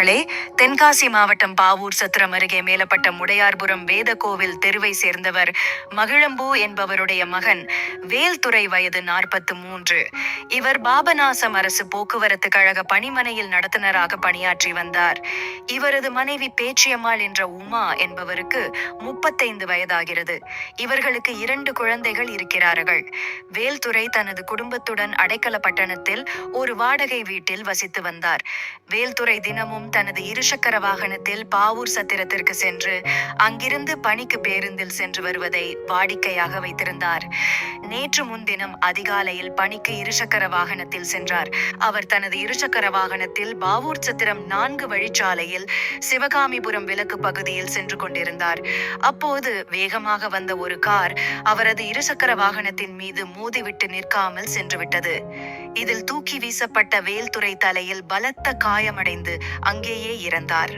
நண்பர்களே, தென்காசி மாவட்டம் பாவூர் சத்திரம் அருகே மேலப்பட்ட முடையார்புரம் வேதகோவில் தெருவை சேர்ந்தவர் மகிழம்பூ என்பவருடைய மகன் வேல்துரை, வயது 43. இவர் பாபநாசம் அரசு போக்குவரத்து கழக பணிமனையில் நடத்துனராக பணியாற்றி வந்தார். இவரது மனைவி பேச்சியம்மாள் என்ற உமா என்பவருக்கு 35 வயதாகிறது. இவர்களுக்கு 2 குழந்தைகள் இருக்கிறார்கள். வேல்துரை தனது குடும்பத்துடன் அடைக்கல பட்டணத்தில் ஒரு வாடகை வீட்டில் வசித்து வந்தார். வேல்துரை தினமும் தனது இருசக்கர வாகனத்தில் பாவூர் சத்திரத்திற்கு சென்று அங்கிருந்து பணிக்கு பேருந்தில் சென்று வருவதை வாடிக்கையாக வைத்திருந்தார். நேற்று முன்தினம் அதிகாலையில் பணிக்கு இருசக்கர வாகனத்தில் சென்றார். அவர் தனது இருசக்கர வாகனத்தில் பாவூர் சத்திரம் 4 வழிச்சாலையில் சிவகாமிபுரம் விலக்கு பகுதியில் சென்று கொண்டிருந்தார். அப்போது வேகமாக வந்த ஒரு கார் அவரது இருசக்கர வாகனத்தின் மீது மோதிவிட்டு நிற்காமல் சென்றுவிட்டது. இதில் தூக்கி வீசப்பட்ட வேல்துரை தலையில் பலத்த காயமடைந்து அங்கேயே இறந்தார்.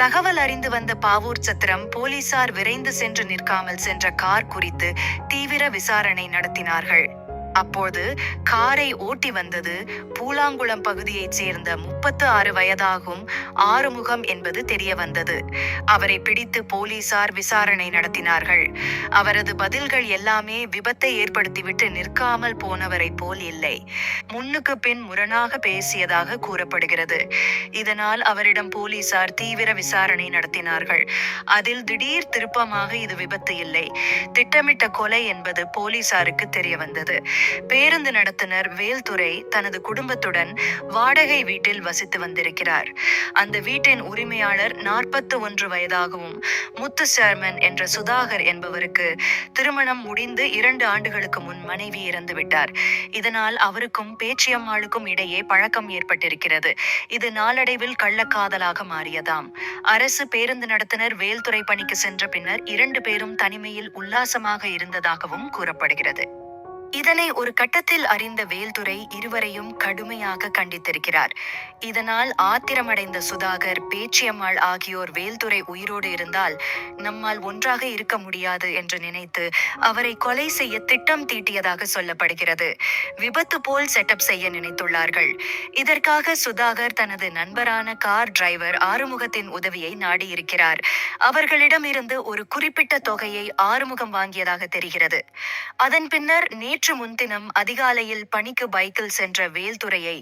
தகவல் அறிந்து வந்த பாவூர் சத்திரம் போலீசார் விரைந்து சென்று நிற்காமல் சென்ற கார் குறித்து தீவிர விசாரணை நடத்தினார்கள். அப்போது காரை ஓட்டி வந்தது பூலாங்குளம் பகுதியைச் சேர்ந்த 36 வயதாகும் ஆறுமுகம் என்பது தெரிய வந்தது. அவரை பிடித்து போலீசார் விசாரணை நடத்தினார்கள். அவரது பதில்கள் எல்லாமே விபத்தை ஏற்படுத்திவிட்டு நிற்காமல் போனவரை போல் இல்லை, முன்னுக்கு பின் முரணாக பேசியதாக கூறப்படுகிறது. இதனால் அவரிடம் போலீசார் தீவிர விசாரணை நடத்தினார்கள். அதில் திடீர் திருப்பமாக இது விபத்து இல்லை, திட்டமிட்ட கொலை என்பது போலீசாருக்கு தெரிய வந்தது. பேருந்து நடத்துனர் வேல்துரை தனது குடும்பத்துடன் வாடகை வீட்டில் வசித்து வந்திருக்கிறார். அந்த வீட்டின் உரிமையாளர் 41 வயதாகவும் முத்து சேர்மன் என்ற சுதாகர் என்பவருக்கு திருமணம் முடிந்து 2 ஆண்டுகளுக்கு முன் மனைவி இறந்துவிட்டார். இதனால் அவருக்கும் பேச்சியம்மாளுக்கும் இடையே பழக்கம் ஏற்பட்டிருக்கிறது. இது நாளடைவில் கள்ளக்காதலாக மாறியதாம். அரசு பேருந்து நடத்துனர் வேல்துரை பணிக்கு சென்ற பின்னர் 2 பேரும் தனிமையில் உல்லாசமாக இருந்ததாகவும் கூறப்படுகிறது. இதனை ஒரு கட்டத்தில் அறிந்த வேல்துரை இருவரையும் கடுமையாக கண்டித்திருக்கிறார். இதனால் ஆத்திரமடைந்த சுதாகர், பேச்சியம்மாள் ஆகியோர் வேல்துரை உயிரோடு இருந்தால் நம்மால் ஒன்றாக இருக்க முடியாது என்று நினைத்து அவரை கொலை செய்ய திட்டம் தீட்டியதாக சொல்லப்படுகிறது. விபத்து போல் செட்டப் செய்ய நினைத்துள்ளார்கள். இதற்காக சுதாகர் தனது நண்பரான கார் டிரைவர் ஆறுமுகத்தின் உதவியை நாடியிருக்கிறார். அவர்களிடமிருந்து ஒரு குறிப்பிட்ட தொகையை ஆறுமுகம் வாங்கியதாக தெரிகிறது. அதன் பின்னர் நேற்று முன்தினம் அதிகாலையில் பணிக்கு பைக்கில் சென்ற வேல்துரையை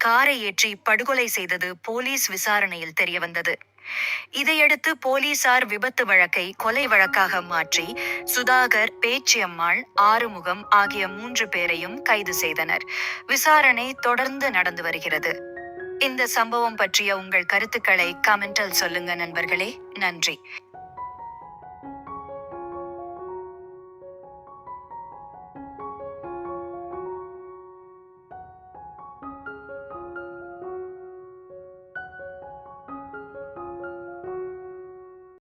காரை ஏற்றி படுகொலை செய்தது போலீஸ் விசாரணையில் தெரியவந்தது. இதையடுத்து போலீசார் விபத்து வழக்கை கொலை வழக்காக மாற்றி சுதாகர், பேச்சியம்மாள், ஆறுமுகம் ஆகிய 3 பேரையும் கைது செய்தனர். விசாரணை தொடர்ந்து நடந்து வருகிறது. இந்த சம்பவம் பற்றிய உங்கள் கருத்துக்களை கமெண்டில் சொல்லுங்க நண்பர்களே. நன்றி.